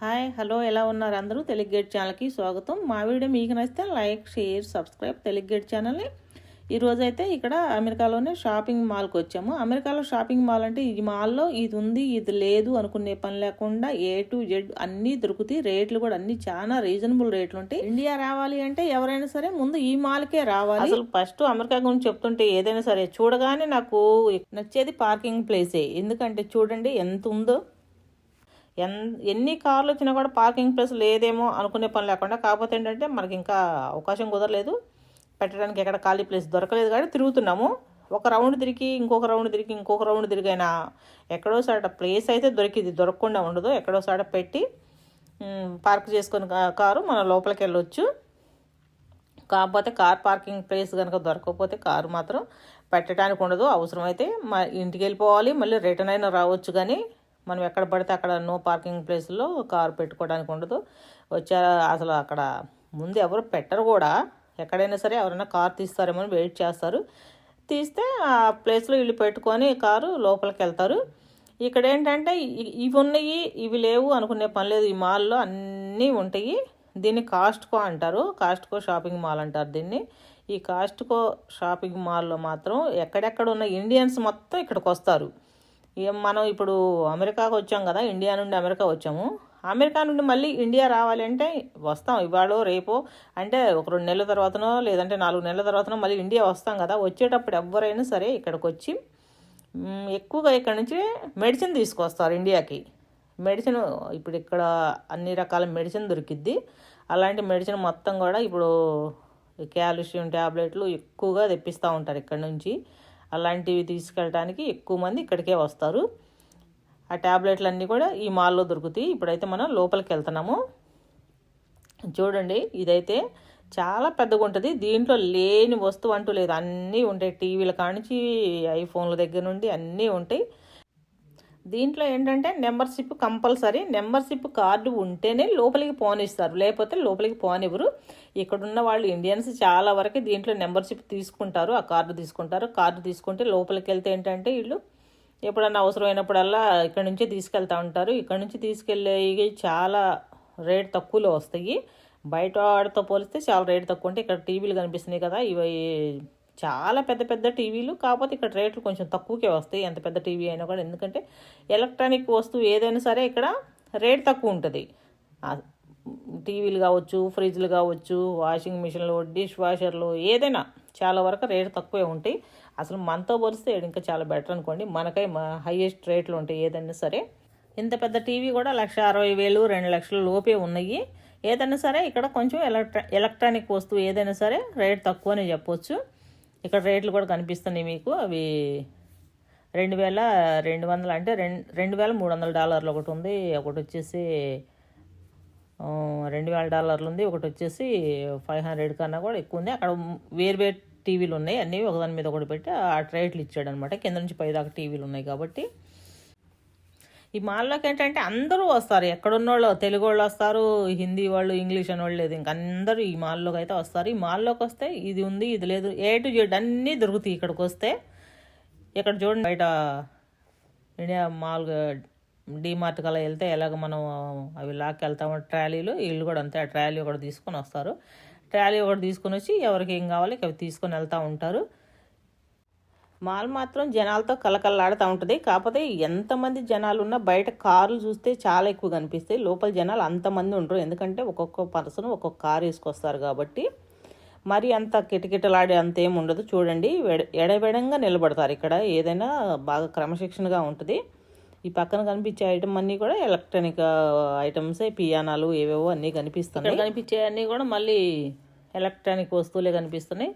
Hi hello ఎలా ఉన్నారు అందరూ? తెలుగు గేట్ ఛానల్కి స్వాగతం. మా వీడియో మీకు నచ్చితే like share subscribe Telugu gate ఛానల్ని. ఈరోజైతే ఇక్కడ అమెరికాలోనే షాపింగ్ మాల్కి వచ్చాము. అమెరికాలో షాపింగ్ మాల్ అంటే ఈ మాల్లో ఇది ఉంది ఇది లేదు అనుకునే పని లేకుండా ఏ టు జెడ్ అన్నీ దొరుకుతాయి. రేట్లు కూడా అన్ని చాలా రీజనబుల్ రేట్లు ఉంటాయి. ఇండియా రావాలి అంటే ఎవరైనా సరే ముందు ఈ మాల్కే రావాలి. అసలు ఫస్ట్ అమెరికా గురించి చెప్తుంటే ఏదైనా సరే చూడగానే నాకు నచ్చేది పార్కింగ్ ప్లేసే. ఎందుకంటే చూడండి ఎంత ఉందో, ఎన్ని కార్లు వచ్చినా కూడా పార్కింగ్ ప్లేస్ లేదేమో అనుకునే పని లేకుండా. కాకపోతే ఏంటంటే మనకి ఇంకా అవకాశం కుదరలేదు, పెట్టడానికి ఎక్కడ ఖాళీ ప్లేస్ దొరకలేదు. కానీ తిరుగుతున్నాము. ఒక రౌండ్ తిరిగి ఇంకొక రౌండ్ తిరిగి ఇంకొక రౌండ్ తిరిగైనా ఎక్కడో సాట ప్లేస్ అయితే దొరకకుండా ఉండదు. ఎక్కడో సాట పెట్టి పార్క్ చేసుకొని కారు మన లోపలికి వెళ్ళొచ్చు. కాకపోతే కార్ పార్కింగ్ ప్లేస్ కనుక దొరకకపోతే కారు మాత్రం పెట్టడానికి ఉండదు. అవసరమైతే ఇంటికి వెళ్ళిపోవాలి, మళ్ళీ రిటర్న్ అయినా రావచ్చు. కానీ మనం ఎక్కడ పడితే అక్కడ నో పార్కింగ్ ప్లేస్లో కారు పెట్టుకోవడానికి ఉండదు. అసలు అక్కడ ముందు ఎవరు పెట్టరు కూడా. ఎక్కడైనా సరే ఎవరైనా కారు తీస్తారేమో వెయిట్ చేస్తారు. తీస్తే ఆ ప్లేస్లో వీళ్ళు పెట్టుకొని కారు లోపలికి వెళ్తారు. ఇక్కడ ఏంటంటే ఇవి ఉన్నాయి ఇవి లేవు అనుకునే పని లేదు. ఈ మాల్లో అన్నీ ఉంటాయి. దీన్ని కాస్ట్కో అంటారు, కాస్ట్కో షాపింగ్ మాల్ అంటారు దీన్ని. ఈ కాస్ట్కో షాపింగ్ మాల్లో మాత్రం ఎక్కడెక్కడ ఉన్న ఇండియన్స్ మొత్తం ఇక్కడికి వస్తారు. మనం ఇప్పుడు అమెరికాకు వచ్చాం కదా, ఇండియా నుండి అమెరికా వచ్చాము. అమెరికా నుండి మళ్ళీ ఇండియా రావాలి అంటే వస్తాం, ఇవాళ రేపో అంటే ఒక 2 నెలల తర్వాతనో లేదంటే 4 నెలల తర్వాతనో మళ్ళీ ఇండియా వస్తాం కదా. వచ్చేటప్పుడు ఎవరైనా సరే ఇక్కడికి వచ్చి ఎక్కువగా ఇక్కడ నుంచి మెడిసిన్ తీసుకొస్తారు ఇండియాకి. మెడిసిన్ ఇప్పుడు ఇక్కడ అన్ని రకాల మెడిసిన్ దొరికిద్ది. అలాంటి మెడిసిన్ మొత్తం కూడా ఇప్పుడు కాల్షియం ట్యాబ్లెట్లు ఎక్కువగా తెప్పిస్తూ ఉంటారు ఇక్కడ నుంచి. అలాంటివి తీసుకెళ్ళడానికి ఎక్కువ మంది ఇక్కడికే వస్తారు. ఆ ట్యాబ్లెట్లు అన్నీ కూడా ఈ మాల్లో దొరుకుతాయి. ఇప్పుడైతే మనం లోపలికి వెళ్తున్నాము. చూడండి, ఇదైతే చాలా పెద్దగా ఉంటుంది. దీంట్లో లేని వస్తువు అంటూ లేదు, అన్నీ ఉంటాయి. టీవీల కానించి ఐఫోన్ల దగ్గర నుండి అన్నీ ఉంటాయి. దీంట్లో ఏంటంటే మెంబర్షిప్ కంపల్సరీ. మెంబర్షిప్ కార్డు ఉంటేనే లోపలికి పోనిస్తారు, లేకపోతే లోపలికి పోనివ్వరు. ఇక్కడున్న వాళ్ళు ఇండియన్స్ చాలా వరకు దీంట్లో మెంబర్షిప్ తీసుకుంటారు, ఆ కార్డు తీసుకుంటారు. కార్డు తీసుకుంటే లోపలికి వెళ్తే ఏంటంటే వీళ్ళు ఎప్పుడన్నా అవసరమైనప్పుడల్లా ఇక్కడ నుంచే తీసుకెళ్తూ ఉంటారు. ఇక్కడ నుంచి తీసుకెళ్ళేవి చాలా రేట్ తక్కువలో వస్తాయి. బయట వాడితో పోలిస్తే చాలా రేట్ తక్కువ ఉంటాయి. ఇక్కడ టీవీలు కనిపిస్తున్నాయి కదా, ఇవి చాలా పెద్ద పెద్ద టీవీలు. కాకపోతే ఇక్కడ రేట్లు కొంచెం తక్కువకే వస్తాయి, ఎంత పెద్ద టీవీ అయినా కూడా. ఎందుకంటే ఎలక్ట్రానిక్ వస్తువు ఏదైనా సరే ఇక్కడ రేట్ తక్కువ ఉంటుంది. టీవీలు కావచ్చు, ఫ్రిడ్జ్లు కావచ్చు, వాషింగ్ మిషన్లు, డిష్ వాషర్లు, ఏదైనా చాలా వరకు రేటు తక్కువే ఉంటాయి. అసలు మనతో పోలిస్తే ఇంకా చాలా బెటర్ అనుకోండి. మనకై హైయెస్ట్ రేట్లు ఉంటాయి ఏదైనా సరే. ఇంత పెద్ద టీవీ కూడా 1,60,000 2 లక్షల లోపే ఉన్నాయి. ఏదైనా సరే ఇక్కడ కొంచెం ఎలక్ట్రానిక్ వస్తువు ఏదైనా సరే రేట్ తక్కువనే చెప్పొచ్చు. ఇక్కడ రేట్లు కూడా కనిపిస్తున్నాయి మీకు. అవి $2,200 అంటే $2,300 ఒకటి ఉంది. ఒకటి వచ్చేసి $2,000 ఉంది. ఒకటి వచ్చేసి 500 కన్నా కూడా ఎక్కువ ఉంది. అక్కడ వేరు టీవీలు ఉన్నాయి, అన్నీ ఒకదాని మీద ఒకటి పెట్టి ఆ రేట్లు ఇచ్చాడు అనమాట. కింద నుంచి పై దాకా టీవీలు ఉన్నాయి కాబట్టి. ఈ మాల్లోకి ఏంటంటే అందరూ వస్తారు, ఎక్కడున్నోళ్ళు, తెలుగు వాళ్ళు వస్తారు, హిందీ వాళ్ళు, ఇంగ్లీష్ అని వాళ్ళు లేదు, ఇంక అందరూ ఈ మాల్లోకి అయితే వస్తారు. ఈ మాల్లోకి వస్తే ఇది ఉంది ఇది లేదు ఏ టు జెడ్ అన్నీ దొరుకుతాయి ఇక్కడికి వస్తే. ఇక్కడ చూడండి, బయట ఇండియా మాల్ డీమార్ట్ కలా వెళ్తే ఎలాగ మనం అవి లాక్కి వెళ్తాము ట్రాలీలు, వీళ్ళు కూడా అంతే. ఆ ట్రాలీ ఒకటి తీసుకొని వస్తారు. ట్రాలీ ఒకటి తీసుకొని వచ్చి ఎవరికి ఏం కావాలి అవి తీసుకొని వెళ్తూ ఉంటారు. మాల్ మాత్రం జనాలతో కలకల్లాడుతూ ఉంటుంది. కాకపోతే ఎంతమంది జనాలు ఉన్నా బయట కార్లు చూస్తే చాలా ఎక్కువ కనిపిస్తాయి. లోపల జనాలు అంతమంది ఉండరు, ఎందుకంటే ఒక్కొక్క పర్సన్ ఒక్కొక్క కారు వేసుకొస్తారు కాబట్టి. మరి అంత కిటకిటలాడే అంతేం ఉండదు. చూడండి, ఎడబెడంగా నిలబడతారు ఇక్కడ. ఏదైనా బాగా క్రమశిక్షణగా ఉంటుంది. ఈ పక్కన కనిపించే ఐటమ్ అన్నీ కూడా ఎలక్ట్రానిక్ ఐటమ్సే, పియానాలు ఏవేవో అన్నీ కనిపిస్తున్నాయి. కనిపించే అన్నీ కూడా మళ్ళీ ఎలక్ట్రానిక్ వస్తువులే కనిపిస్తున్నాయి.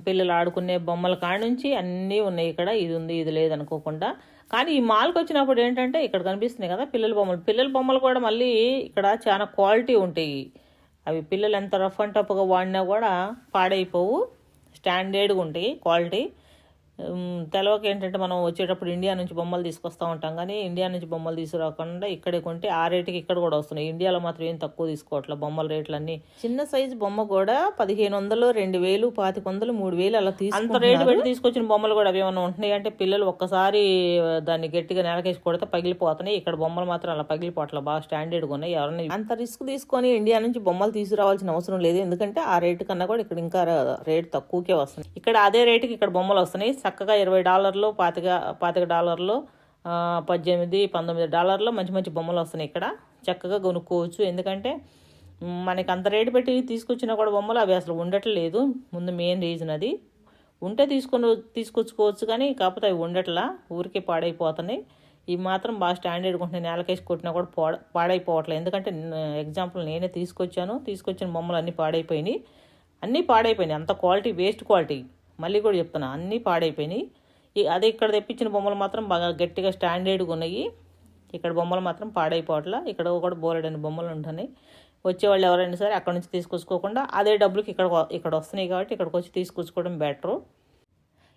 పిల్లలు ఆడుకునే బొమ్మల కాడ నుంచి అన్నీ ఉన్నాయి ఇక్కడ. ఇది ఉంది ఇది లేదు అనుకోకుండా. కానీ ఈ మాల్కి వచ్చినప్పుడు ఏంటంటే ఇక్కడ కనిపిస్తున్నాయి కదా పిల్లల బొమ్మలు కూడా మళ్ళీ ఇక్కడ చాలా క్వాలిటీ ఉంటాయి. అవి పిల్లలు ఎంత రఫ్ అండ్ టఫ్గా వాడినా కూడా పాడైపోవు, స్టాండర్డ్గా ఉంటాయి క్వాలిటీ. తెలవక ఏంటంటే మనం వచ్చేటప్పుడు ఇండియా నుంచి బొమ్మలు తీసుకొస్తూ ఉంటాం, కానీ ఇండియా నుంచి బొమ్మలు తీసుకురాకుండా ఇక్కడే కొంటే ఆ రేటుకి ఇక్కడ కూడా వస్తున్నాయి. ఇండియాలో మాత్రం ఏం తక్కువ తీసుకోవట్లేదు బొమ్మల రేట్లన్నీ. చిన్న సైజు బొమ్మ కూడా 1500, 2000, 2500, 3000 అలా అంత రేటు పెట్టి తీసుకొచ్చిన బొమ్మలు కూడా అవి ఏమైనా ఉంటున్నాయి అంటే పిల్లలు ఒక్కసారి దాన్ని గట్టిగా నేలకేసి కొడితే పగిలిపోతున్నాయి. ఇక్కడ బొమ్మలు మాత్రం అలా పగిలిపోవట్లేదు, బాగా స్టాండర్డ్గా ఉన్నాయి. ఎవరైనా అంత రిస్క్ తీసుకొని ఇండియా నుంచి బొమ్మలు తీసుకురావాల్సిన అవసరం లేదు, ఎందుకంటే ఆ రేటు కన్నా కూడా ఇక్కడ ఇంకా రేటు తక్కువకే వస్తుంది. ఇక్కడ అదే రేటుకి ఇక్కడ బొమ్మలు వస్తున్నాయి. చక్కగా $20, $25, $18, $19 మంచి మంచి బొమ్మలు వస్తున్నాయి. ఇక్కడ చక్కగా కొనుక్కోవచ్చు, ఎందుకంటే మనకి అంత రేటు పెట్టి తీసుకొచ్చినా కూడా బొమ్మలు అవి అసలు ఉండట్లేదు. ముందు మెయిన్ రీజన్ అది. ఉంటే తీసుకొచ్చుకోవచ్చు, కానీ కాకపోతే అవి ఉండట్లా, ఊరికే పాడైపోతున్నాయి. ఇవి మాత్రం బాగా స్టాండర్డ్గా ఉంటున్నాయి, నేలకేసి కొట్టినా కూడా పాడైపోవట్లేదు. ఎందుకంటే ఎగ్జాంపుల్ నేనే తీసుకొచ్చిన బొమ్మలు అన్నీ పాడైపోయినాయి. అంత క్వాలిటీ, వేస్ట్ క్వాలిటీ. మళ్ళీ కూడా చెప్తున్నా, అన్నీ పాడైపోయినాయి. అదే ఇక్కడ తెప్పించిన బొమ్మలు మాత్రం బాగా గట్టిగా స్టాండర్డ్గా ఉన్నాయి. ఇక్కడ బొమ్మలు మాత్రం పాడైపోవట్లా. ఇక్కడ కూడా బోలెడని బొమ్మలు ఉంటున్నాయి. వచ్చేవాళ్ళు ఎవరైనా సరే అక్కడ నుంచి తీసుకొచ్చుకోకుండా అదే డబ్బులకి ఇక్కడ వస్తున్నాయి కాబట్టి ఇక్కడికి వచ్చి తీసుకొచ్చుకోవడం బెటరు.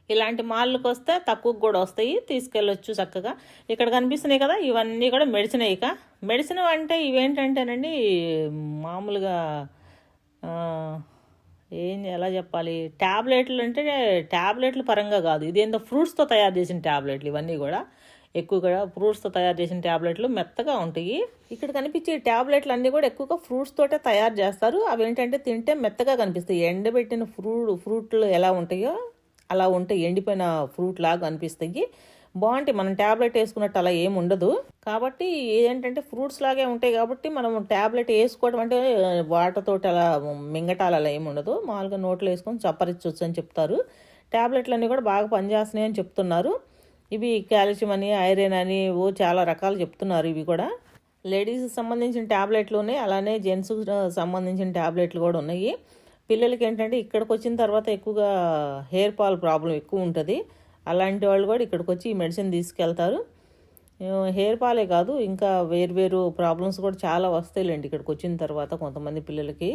ఇలాంటి మాల్కి వస్తే తక్కువకు కూడా వస్తాయి, తీసుకెళ్ళొచ్చు చక్కగా. ఇక్కడ కనిపిస్తున్నాయి కదా, ఇవన్నీ కూడా మెడిసిన్. మెడిసిన్ అంటే ఇవేంటంటేనండి, మామూలుగా ఎలా చెప్పాలి, ట్యాబ్లెట్లు అంటే ట్యాబ్లెట్లు పరంగా కాదు, ఇదేందో ఫ్రూట్స్తో తయారు చేసిన ట్యాబ్లెట్లు. ఇవన్నీ కూడా ఎక్కువగా ఫ్రూట్స్తో తయారు చేసిన ట్యాబ్లెట్లు మెత్తగా ఉంటాయి. ఇక్కడ కనిపించే ట్యాబ్లెట్లు అన్నీ కూడా ఎక్కువగా ఫ్రూట్స్ తోటే తయారు చేస్తారు. అవి ఏంటంటే తింటే మెత్తగా కనిపిస్తాయి. ఎండబెట్టిన ఫ్రూట్లు ఎలా ఉంటాయో అలా ఉంటాయి, ఎండిపోయిన ఫ్రూట్ లాగా అనిపిస్తాయి. బాగుంటాయి, మనం ట్యాబ్లెట్ వేసుకున్నట్టు అలా ఏమి ఉండదు. కాబట్టి ఏంటంటే ఫ్రూట్స్ లాగే ఉంటాయి కాబట్టి మనం ట్యాబ్లెట్ వేసుకోవడం అంటే వాటర్ తోటి అలా మింగటాలు అలా ఏమి ఉండదు. మామూలుగా నోట్లో వేసుకొని చప్పరించవచ్చు అని చెప్తారు. ట్యాబ్లెట్లు అన్నీ కూడా బాగా పనిచేస్తున్నాయి అని చెప్తున్నారు. ఇవి కాల్షియం అని, ఐరన్ అని చాలా రకాలు చెప్తున్నారు. ఇవి కూడా లేడీస్కి సంబంధించిన ట్యాబ్లెట్లు ఉన్నాయి, అలానే జెంట్స్కి సంబంధించిన ట్యాబ్లెట్లు కూడా ఉన్నాయి. పిల్లలకి ఏంటంటే ఇక్కడికి వచ్చిన తర్వాత ఎక్కువగా హెయిర్ ఫాల్ ప్రాబ్లం ఎక్కువ ఉంటుంది. అలాంటి వాళ్ళు కూడా ఇక్కడికి వచ్చి ఈ మెడిసిన్ తీసుకెళ్తారు. హెయిర్ ఫాలే కాదు, ఇంకా వేరు ప్రాబ్లమ్స్ కూడా చాలా వస్తాయిలేండి ఇక్కడికి వచ్చిన తర్వాత కొంతమంది పిల్లలకి.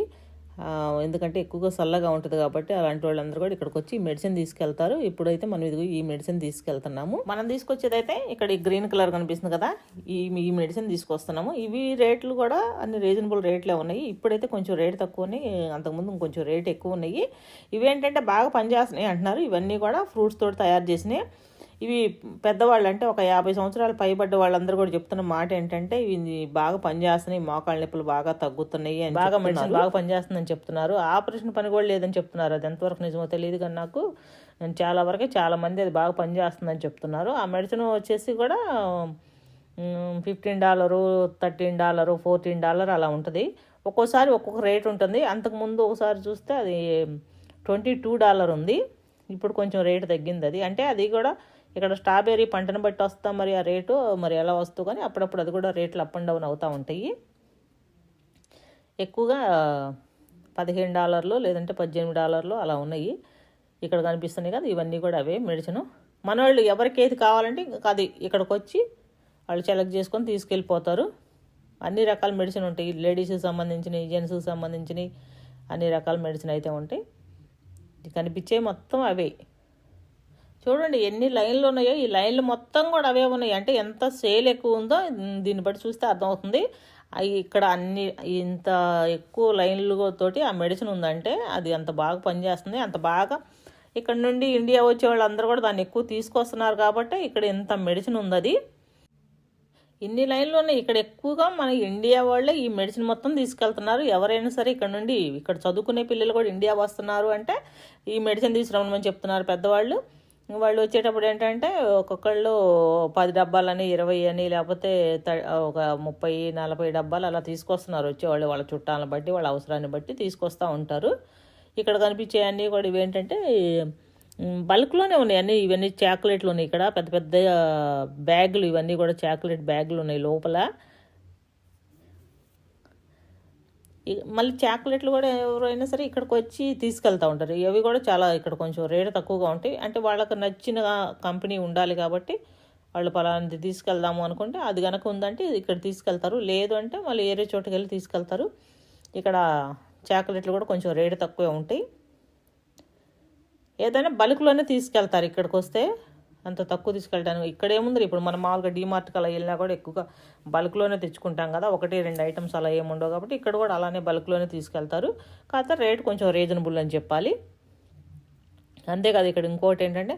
ఎందుకంటే ఎక్కువగా చల్లగా ఉంటుంది కాబట్టి అలాంటి వాళ్ళందరూ కూడా ఇక్కడికి వచ్చి ఈ మెడిసిన్ తీసుకెళ్తారు. ఇప్పుడైతే మనం ఈ మెడిసిన్ తీసుకెళ్తున్నాము. మనం తీసుకొచ్చేదైతే ఇక్కడ ఈ గ్రీన్ కలర్ కనిపిస్తుంది కదా, ఈ మెడిసిన్ తీసుకొస్తున్నాము. ఇవి రేట్లు కూడా అన్ని రీజనబుల్ రేట్లే ఉన్నాయి. ఇప్పుడైతే కొంచెం రేట్ తక్కువ ఉన్నాయి, అంతకుముందు కొంచెం రేట్ ఎక్కువ ఉన్నాయి. ఇవేంటంటే బాగా పనిచేస్తున్నాయి అంటున్నారు. ఇవన్నీ కూడా ఫ్రూట్స్ తోటి తయారు చేసినాయి. ఇవి పెద్దవాళ్ళు అంటే ఒక 50 సంవత్సరాలు పైబడ్డ వాళ్ళందరూ కూడా చెప్తున్న మాట ఏంటంటే ఇవి బాగా పనిచేస్తున్నాయి, మోకాళ్ళ నొప్పులు బాగా తగ్గుతున్నాయి అని, బాగా మెడిసిన్ బాగా పనిచేస్తుందని చెప్తున్నారు. ఆపరేషన్ పని కూడా లేదని చెప్తున్నారు. అది ఎంతవరకు నిజమో తెలియదు, కానీ నాకు చాలా మంది అది బాగా పనిచేస్తుందని చెప్తున్నారు. ఆ మెడిసిన్ వచ్చేసి కూడా $15, $13, $14 అలా ఉంటుంది. ఒక్కోసారి ఒక్కొక్క రేట్ ఉంటుంది. అంతకుముందు ఒకసారి చూస్తే అది $22 ఉంది. ఇప్పుడు కొంచెం రేటు తగ్గింది. అది అంటే అది కూడా ఇక్కడ స్ట్రాబెర్రీ పంటను బట్టి వస్తాం, మరి ఆ రేటు మరి ఎలా వస్తూ, కానీ అప్పుడప్పుడు అది కూడా రేట్లు అప్ అండ్ డౌన్ అవుతూ ఉంటాయి. ఎక్కువగా $15 లేదంటే $18 అలా ఉన్నాయి ఇక్కడ కనిపిస్తున్నాయి కదా, ఇవన్నీ కూడా అవే మెడిసిన్. మన వాళ్ళు ఎవరికి ఏది కావాలంటే అది ఇక్కడికి వచ్చి వాళ్ళు సెలెక్ట్ చేసుకొని తీసుకెళ్ళిపోతారు. అన్ని రకాల మెడిసిన్ ఉంటాయి, లేడీస్కి సంబంధించినవి, జెంట్స్కి సంబంధించినవి అన్ని రకాల మెడిసిన్ అయితే ఉంటాయి. కనిపించే మొత్తం అవే. చూడండి ఎన్ని లైన్లు ఉన్నాయో, ఈ లైన్లు మొత్తం కూడా అవే ఉన్నాయి. అంటే ఎంత సేల్ ఎక్కువ ఉందో దీన్ని బట్టి చూస్తే అర్థమవుతుంది. ఇక్కడ ఇంత ఎక్కువ లైన్లతోటి ఆ మెడిసిన్ ఉందంటే అది అంత బాగా పనిచేస్తుంది. అంత బాగా ఇక్కడ నుండి ఇండియా వచ్చే వాళ్ళందరూ కూడా దాన్ని ఎక్కువ తీసుకొస్తున్నారు కాబట్టి ఇక్కడ ఇంత మెడిసిన్ ఉంది. అది ఇన్ని లైన్లు ఉన్నాయి. ఇక్కడ ఎక్కువగా మన ఇండియా వాళ్ళే ఈ మెడిసిన్ మొత్తం తీసుకెళ్తున్నారు. ఎవరైనా సరే ఇక్కడ చదువుకునే పిల్లలు కూడా ఇండియా వస్తున్నారు అంటే ఈ మెడిసిన్ తీసుకురామని చెప్తున్నారు పెద్దవాళ్ళు. వాళ్ళు వచ్చేటప్పుడు ఏంటంటే ఒక్కొక్కళ్ళు 10 డబ్బాలని, 20 అని, లేకపోతే ఒక 30-40 డబ్బాలు అలా తీసుకొస్తున్నారు వచ్చేవాళ్ళు. వాళ్ళ చుట్టాలను బట్టి, వాళ్ళ అవసరాన్ని బట్టి తీసుకొస్తూ ఉంటారు. ఇక్కడ కనిపించే అన్నీ కూడా ఇవేంటంటే బల్క్లోనే ఉన్నాయి అన్నీ. ఇవన్నీ చాక్లెట్లు ఉన్నాయి. ఇక్కడ పెద్ద పెద్ద బ్యాగులు, ఇవన్నీ కూడా చాక్లెట్ బ్యాగులు ఉన్నాయి లోపల. మళ్ళీ చాక్లెట్లు కూడా ఎవరైనా సరే ఇక్కడికి వచ్చి తీసుకెళ్తూ ఉంటారు. అవి కూడా చాలా ఇక్కడ కొంచెం రేటు తక్కువగా ఉంటాయి. అంటే వాళ్ళకి నచ్చిన కంపెనీ ఉండాలి కాబట్టి వాళ్ళు పలానాది తీసుకెళ్దాము అనుకుంటే అది కనుక ఉందంటే ఇక్కడ తీసుకెళ్తారు. లేదు అంటే మళ్ళీ వేరే చోటుకి వెళ్ళి తీసుకెళ్తారు. ఇక్కడ చాక్లెట్లు కూడా కొంచెం రేటు తక్కువే ఉంటాయి. ఏదైనా బల్క్లోనే తీసుకెళ్తారు ఇక్కడికి వస్తే, అంత తక్కువ తీసుకెళ్ళడానికి. ఇక్కడ ఏముంది ఇప్పుడు మనం మామూలుగా డీమార్ట్కి అలా వెళ్ళినా కూడా ఎక్కువగా బల్క్లోనే తెచ్చుకుంటాం కదా, 1-2 ఐటమ్స్ అలా ఏముండవు కాబట్టి ఇక్కడ కూడా అలానే బల్క్లోనే తీసుకెళ్తారు. కాకపోతే రేట్ కొంచెం రీజనబుల్ అని చెప్పాలి. అంతేకాదు ఇక్కడ ఇంకోటి ఏంటంటే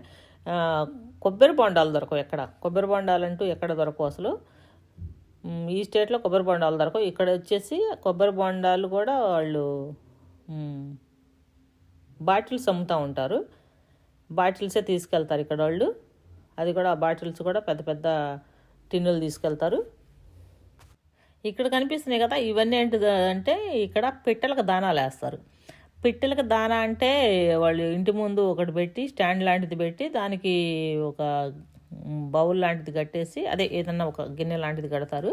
కొబ్బరి బొండాలు దొరకవు ఎక్కడ. కొబ్బరి బొండాలు అంటూ ఎక్కడ దొరకవు అసలు. ఈ స్టేట్లో కొబ్బరి బొండాలు దొరకవు. ఇక్కడ వచ్చేసి కొబ్బరి బొండాలు కూడా వాళ్ళు బాటిల్స్ అమ్ముతూ ఉంటారు. బాటిల్సే తీసుకెళ్తారు ఇక్కడ వాళ్ళు. అది కూడా ఆ బాటిల్స్ కూడా పెద్ద పెద్ద టిన్నులు తీసుకెళ్తారు. ఇక్కడ కనిపిస్తున్నాయి కదా, ఇవన్నీ ఏంటిది అంటే ఇక్కడ పిట్టలకు దానాలు వేస్తారు. పిట్టలకు దానా అంటే వాళ్ళు ఇంటి ముందు ఒకటి పెట్టి, స్టాండ్ లాంటిది పెట్టి, దానికి ఒక బౌల్ లాంటిది కట్టేసి, అదే ఏదన్నా ఒక గిన్నె లాంటిది కడతారు.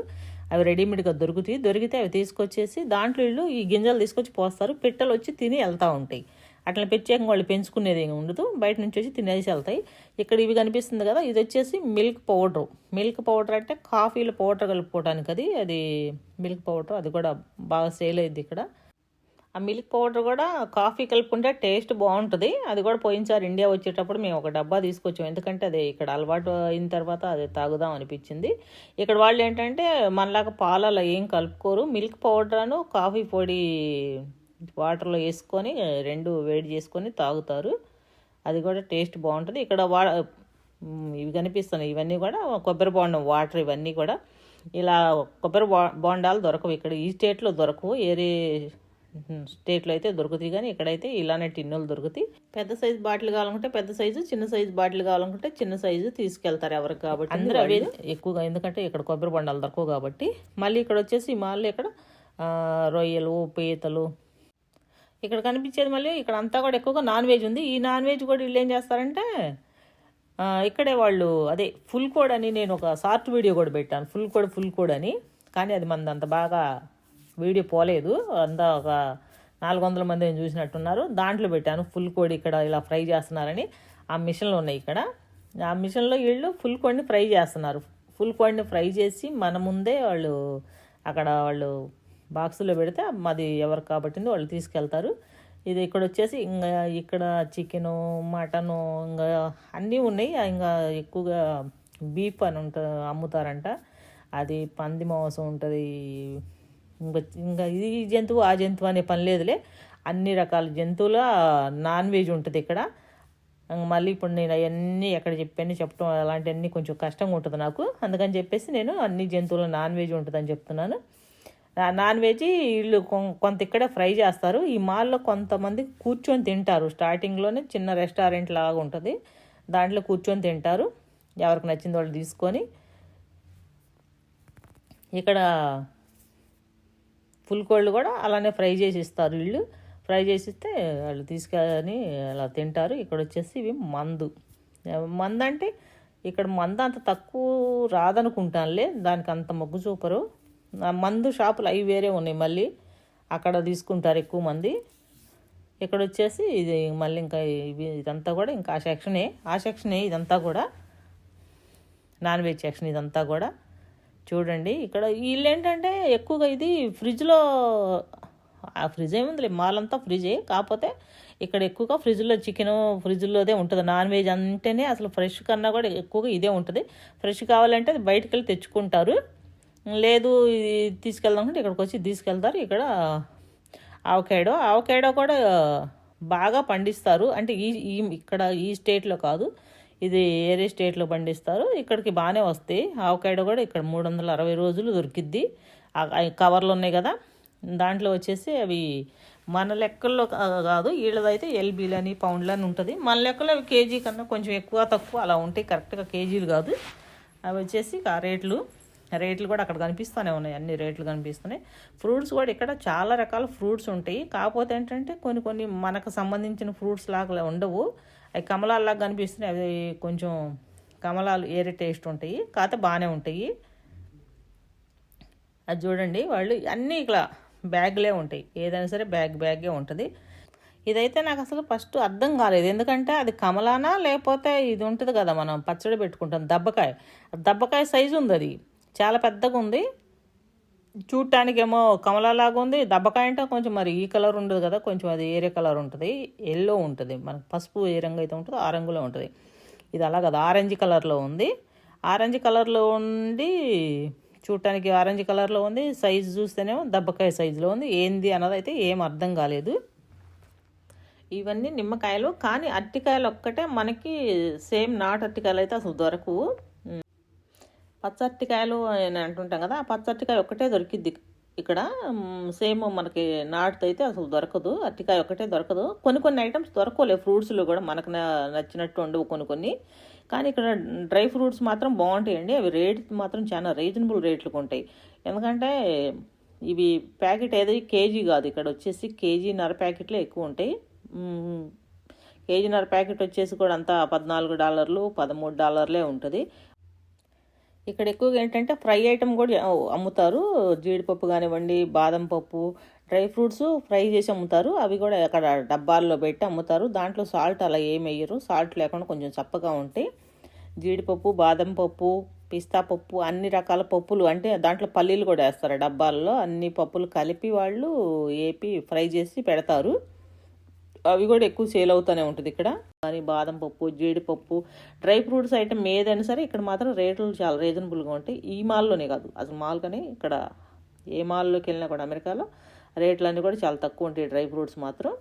అవి రెడీమేడ్గా దొరికితే అవి తీసుకొచ్చేసి దాంట్లో వీళ్ళు ఈ గింజలు తీసుకొచ్చి పోస్తారు. పిట్టలు వచ్చి తిని వెళ్తూ ఉంటాయి. అట్లా ప్రత్యేకంగా వాళ్ళు పెంచుకునేది ఏమి ఉండదు, బయట నుంచి వచ్చి తినేసి వెళ్తాయి. ఇక్కడ ఇవి కనిపిస్తుంది కదా, ఇది వచ్చేసి మిల్క్ పౌడర్. మిల్క్ పౌడర్ అంటే కాఫీలో పౌడర్ కలుపుకోవడానికి అది మిల్క్ పౌడర్. అది కూడా బాగా సేల్ అయింది ఇక్కడ. ఆ మిల్క్ పౌడర్ కూడా కాఫీ కలుపుకుంటే టేస్ట్ బాగుంటుంది. అది కూడా పోయినసారి ఇండియా వచ్చేటప్పుడు మేము ఒక డబ్బా తీసుకొచ్చాం, ఎందుకంటే అది ఇక్కడ అలవాటు అయిన తర్వాత అది తాగుదాం అనిపించింది. ఇక్కడ వాళ్ళు ఏంటంటే మనలాగా పాలలో ఏం కలుపుకోరు, మిల్క్ పౌడర్ను కాఫీ పొడి వాటర్లో వేసుకొని 2 వేడి చేసుకొని తాగుతారు. అది కూడా టేస్ట్ బాగుంటుంది. ఇక్కడ ఇవి కనిపిస్తున్నాయి, ఇవన్నీ కూడా కొబ్బరి బొండం వాటర్. ఇవన్నీ కూడా ఇలా కొబ్బరి బొండాలు దొరకవు ఇక్కడ, ఈ స్టేట్లో దొరకవు. ఏరే స్టేట్లో అయితే దొరుకుతాయి, కానీ ఇక్కడైతే ఇలానే టిన్నులు దొరుకుతాయి. పెద్ద సైజు బాటిల్ కావాలనుకుంటే పెద్ద సైజు, చిన్న సైజు బాటిల్ కావాలనుకుంటే చిన్న సైజు తీసుకెళ్తారు ఎవరికి కాబట్టి. అందరూ అవే ఎక్కువగా, ఎందుకంటే ఇక్కడ కొబ్బరి బొండాలు దొరకవు కాబట్టి. మళ్ళీ ఇక్కడ వచ్చేసి మాల్లో ఇక్కడ రొయ్యలు, పీతలు ఇక్కడ కనిపించేది. మళ్ళీ ఇక్కడ అంతా కూడా ఎక్కువగా నాన్ వెజ్ ఉంది. ఈ నాన్ వెజ్ కూడా వీళ్ళు ఏం చేస్తారంటే ఇక్కడే వాళ్ళు అదే ఫుల్ కోడ్ అని నేను ఒక షార్ట్ వీడియో కూడా పెట్టాను, ఫుల్ కోడ్ అని. కానీ అది మనది అంత బాగా వీడియో పోలేదు, అంతా ఒక 400 మంది చూసినట్టున్నారు. దాంట్లో పెట్టాను ఫుల్ కోడి ఇక్కడ ఇలా ఫ్రై చేస్తున్నారని. ఆ మిషన్లు ఉన్నాయి ఇక్కడ, ఆ మిషన్లో వీళ్ళు ఫుల్ కోడిని ఫ్రై చేస్తున్నారు. ఫుల్ కోడిని ఫ్రై చేసి మన ముందే వాళ్ళు అక్కడ వాళ్ళు బాక్సులో పెడితే మాది ఎవరికి కాబట్టిందో వాళ్ళు తీసుకెళ్తారు. ఇది ఇక్కడ వచ్చేసి ఇంకా ఇక్కడ చికెను, మటను ఇంకా అన్నీ ఉన్నాయి. ఇంకా ఎక్కువగా బీఫ్ అని అమ్ముతారంట. అది పంది మాంసం ఉంటుంది. ఇంకా ఇది జంతువు ఆ జంతువు అనే పని లేదులే, అన్ని రకాల జంతువుల నాన్ వెజ్ ఉంటుంది ఇక్కడ. మళ్ళీ ఇప్పుడు నేను అవన్నీ ఎక్కడ చెప్పడం అలాంటివన్నీ కొంచెం కష్టంగా ఉంటుంది నాకు. అందుకని చెప్పేసి నేను అన్ని జంతువుల నాన్ వెజ్ ఉంటుందని చెప్తున్నాను. నాన్ వెజ్ వీళ్ళు కొంత ఇక్కడే ఫ్రై చేస్తారు. ఈ మాల్లో కొంతమంది కూర్చొని తింటారు. స్టార్టింగ్లోనే చిన్న రెస్టారెంట్ లాగా ఉంటుంది, దాంట్లో కూర్చొని తింటారు ఎవరికి నచ్చింది వాళ్ళు తీసుకొని. ఇక్కడ ఫుల్ కోళ్ళు కూడా అలానే ఫ్రై చేసి ఇస్తారు. వీళ్ళు ఫ్రై చేసి ఇస్తే వాళ్ళు తీసుకొని అలా తింటారు. ఇక్కడ వచ్చేసి ఇవి మందు అంటే ఇక్కడ మందు అంత తక్కువ రాదనుకుంటానులే, దానికి అంత మొగ్గు చూపరు. మందు షాపులు అవి వేరే ఉన్నాయి, మళ్ళీ అక్కడ తీసుకుంటారు ఎక్కువ మంది. ఇక్కడ వచ్చేసి ఇది మళ్ళీ ఇంకా ఇదంతా కూడా ఇంకా ఆ సెక్షనే ఇదంతా కూడా నాన్ వెజ్ సెక్షన్. ఇదంతా కూడా చూడండి. ఇక్కడ వీళ్ళు ఏంటంటే ఎక్కువగా ఇది ఫ్రిడ్జ్లో, ఫ్రిడ్జ్ ఏముందిలే మాల్ అంతా ఫ్రిడ్జే, కాకపోతే ఇక్కడ ఎక్కువగా ఫ్రిడ్జ్లో చికెను ఫ్రిడ్జ్లోదే ఉంటుంది. నాన్ వెజ్ అంటేనే అసలు ఫ్రెష్ కన్నా కూడా ఎక్కువగా ఇదే ఉంటుంది. ఫ్రెష్ కావాలంటే బయటకు వెళ్ళి తెచ్చుకుంటారు, లేదు తీసుకెళ్దామంటే ఇక్కడికి వచ్చి తీసుకెళ్తారు. ఇక్కడ ఆవకాడో కూడా బాగా పండిస్తారు. అంటే ఇక్కడ ఈ స్టేట్లో కాదు, ఇది వేరే స్టేట్లో పండిస్తారు. ఇక్కడికి బాగానే వస్తాయి. ఆవకాడో కూడా ఇక్కడ 360 రోజులు దొరికిద్ది. కవర్లు ఉన్నాయి కదా, దాంట్లో వచ్చేసి అవి మన లెక్కల్లో కాదు, వీళ్ళదైతే ఎల్బీలని పౌండ్లని ఉంటుంది. మన లెక్కలో అవి కేజీ కన్నా కొంచెం ఎక్కువ తక్కువ అలా ఉంటాయి, కరెక్ట్గా కేజీలు కాదు. అవి వచ్చేసి ఆ రేట్లు కూడా అక్కడ కనిపిస్తూనే ఉన్నాయి, అన్ని రేట్లు కనిపిస్తున్నాయి. ఫ్రూట్స్ కూడా ఇక్కడ చాలా రకాల ఫ్రూట్స్ ఉంటాయి. కాకపోతే ఏంటంటే కొన్ని మనకు సంబంధించిన ఫ్రూట్స్ లాగా ఉండవు, అవి కమలాల్లాగా కనిపిస్తున్నాయి. అవి కొంచెం కమలాలు ఏరే టేస్ట్ ఉంటాయి, కాకపోతే బాగానే ఉంటాయి. అది చూడండి, వాళ్ళు అన్నీ ఇక్కడ బ్యాగ్లే ఉంటాయి, ఏదైనా సరే బ్యాగే ఉంటుంది. ఇదైతే నాకు అసలు ఫస్ట్ అర్థం కాలేదు, ఎందుకంటే అది కమలానా లేకపోతే ఇది ఉంటుంది కదా మనం పచ్చడి పెట్టుకుంటాం దబ్బకాయ సైజు ఉంది, అది చాలా పెద్దగా ఉంది. చూడటానికేమో కమలాలాగా ఉంది. దబ్బకాయ అంటే కొంచెం మరి ఈ కలర్ ఉండదు కదా, కొంచెం అది ఏరే కలర్ ఉంటుంది, ఎల్లో ఉంటుంది. మనకు పసుపు ఏ రంగు అయితే ఉంటుందో ఆ రంగులో ఉంటుంది. ఇది అలా కదా, ఆరెంజ్ కలర్లో ఉంది. ఆరెంజ్ కలర్లో ఉండి చూడటానికి ఆరెంజ్ కలర్లో ఉంది. సైజు చూస్తేనేమో దబ్బకాయ సైజులో ఉంది. ఏంది అన్నది అయితే ఏం అర్థం కాలేదు. ఇవన్నీ నిమ్మకాయలు, కానీ అరటికాయలు ఒక్కటే మనకి సేమ్ నాటు అరటికాయలు అయితే అసలు దొరకవు. పచ్చరటికాయలు అని అంటుంటాం కదా, ఆ పచ్చరటికాయ ఒక్కటే దొరికిద్ది ఇక్కడ. సేమ్ మనకి నాటుతో అయితే అసలు దొరకదు, అరటికాయ ఒక్కటే దొరకదు. కొన్ని ఐటమ్స్ దొరకలే, ఫ్రూట్స్లో కూడా మనకు నచ్చినట్టు ఉండవు కొన్ని. కానీ ఇక్కడ డ్రై ఫ్రూట్స్ మాత్రం బాగుంటాయండి. అవి రేట్ మాత్రం చాలా రీజనబుల్ రేట్లకు ఉంటాయి. ఎందుకంటే ఇవి ప్యాకెట్ ఏదో కేజీ కాదు, ఇక్కడ వచ్చేసి కేజీన్నర ప్యాకెట్లే ఎక్కువ ఉంటాయి. కేజీన్నర ప్యాకెట్ వచ్చేసి కూడా అంతా $14, $13 ఉంటుంది. ఇక్కడ ఎక్కువగా ఏంటంటే ఫ్రై ఐటమ్ కూడా అమ్ముతారు. జీడిపప్పు కానివ్వండి, బాదం పప్పు, డ్రై ఫ్రూట్స్ ఫ్రై చేసి అమ్ముతారు. అవి కూడా అక్కడ డబ్బాల్లో పెట్టి అమ్ముతారు. దాంట్లో సాల్ట్ అలా ఏమి వేయరు, సాల్ట్ లేకుండా కొంచెం చప్పగా ఉంటాయి. జీడిపప్పు, బాదం పప్పు, పిస్తా పప్పు, అన్ని రకాల పప్పులు, అంటే దాంట్లో పల్లీలు కూడా వేస్తారు డబ్బాల్లో. అన్ని పప్పులు కలిపి వాళ్ళు ఏపి ఫ్రై చేసి పెడతారు. అవి కూడా ఎక్కువ సేల్ అవుతూనే ఉంటుంది ఇక్కడ. కానీ బాదం పప్పు, జీడిపప్పు, డ్రై ఫ్రూట్స్ ఐటమ్ ఏదైనా సరే ఇక్కడ మాత్రం రేట్లు చాలా రీజనబుల్గా ఉంటాయి. ఈ మాల్లోనే కాదు, అసలు మాల్ కానీ ఇక్కడ ఏ మాల్లోకి వెళ్ళినా కూడా అమెరికాలో రేట్లు అన్నీ కూడా చాలా తక్కువ ఉంటాయి. డ్రై ఫ్రూట్స్ మాత్రం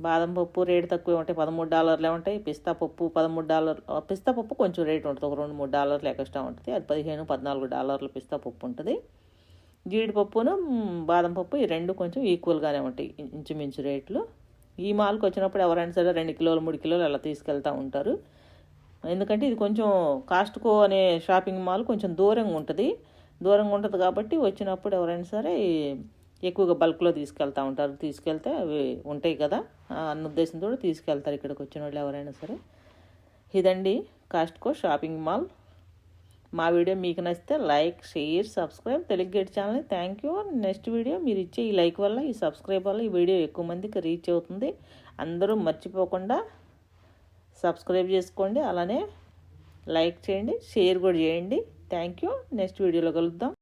బాదం పప్పు రేటు తక్కువే ఉంటాయి, $13 ఉంటాయి. పిస్తా పప్పు $13. పిస్తా పప్పు కొంచెం రేటు ఉంటుంది, ఒక $2-3 ఎక్స్ట్రా ఉంటుంది. అది $15-14 పిస్తా పప్పు ఉంటుంది. జీడిపప్పును బాదం పప్పు ఈ రెండు కొంచెం ఈక్వల్గానే ఉంటాయి, ఇంచుమించు రేట్లు. ఈ మాల్కి వచ్చినప్పుడు ఎవరైనా సరే 2 కిలోలు 3 కిలోలు అలా తీసుకెళ్తూ ఉంటారు. ఎందుకంటే ఇది కొంచెం కాస్ట్కో అనే షాపింగ్ మాల్ కొంచెం దూరంగా ఉంటుంది కాబట్టి వచ్చినప్పుడు ఎవరైనా సరే ఎక్కువగా బల్క్లో తీసుకెళ్తూ ఉంటారు. తీసుకెళ్తే అవి ఉంటాయి కదా అన్న ఉద్దేశంతో తీసుకెళ్తారు ఇక్కడికి వచ్చిన వాళ్ళు ఎవరైనా సరే. ఇదండి కాస్ట్కో షాపింగ్ మాల్. మా వీడియో మీకు నచ్చితే like, share, subscribe Telugu gate ఛానల్ని. Thank you. నెక్స్ట్ వీడియో మీరు ఇచ్చే ఈ లైక్ వల్ల, ఈ సబ్స్క్రైబ్ వల్ల ఈ వీడియో ఎక్కువ మందికి రీచ్ అవుతుంది. అందరూ మర్చిపోకుండా సబ్స్క్రైబ్ చేసుకోండి, అలానే లైక్ చేయండి, షేర్ కూడా చేయండి. Thank you. నెక్స్ట్ వీడియోలో కలుద్దాం.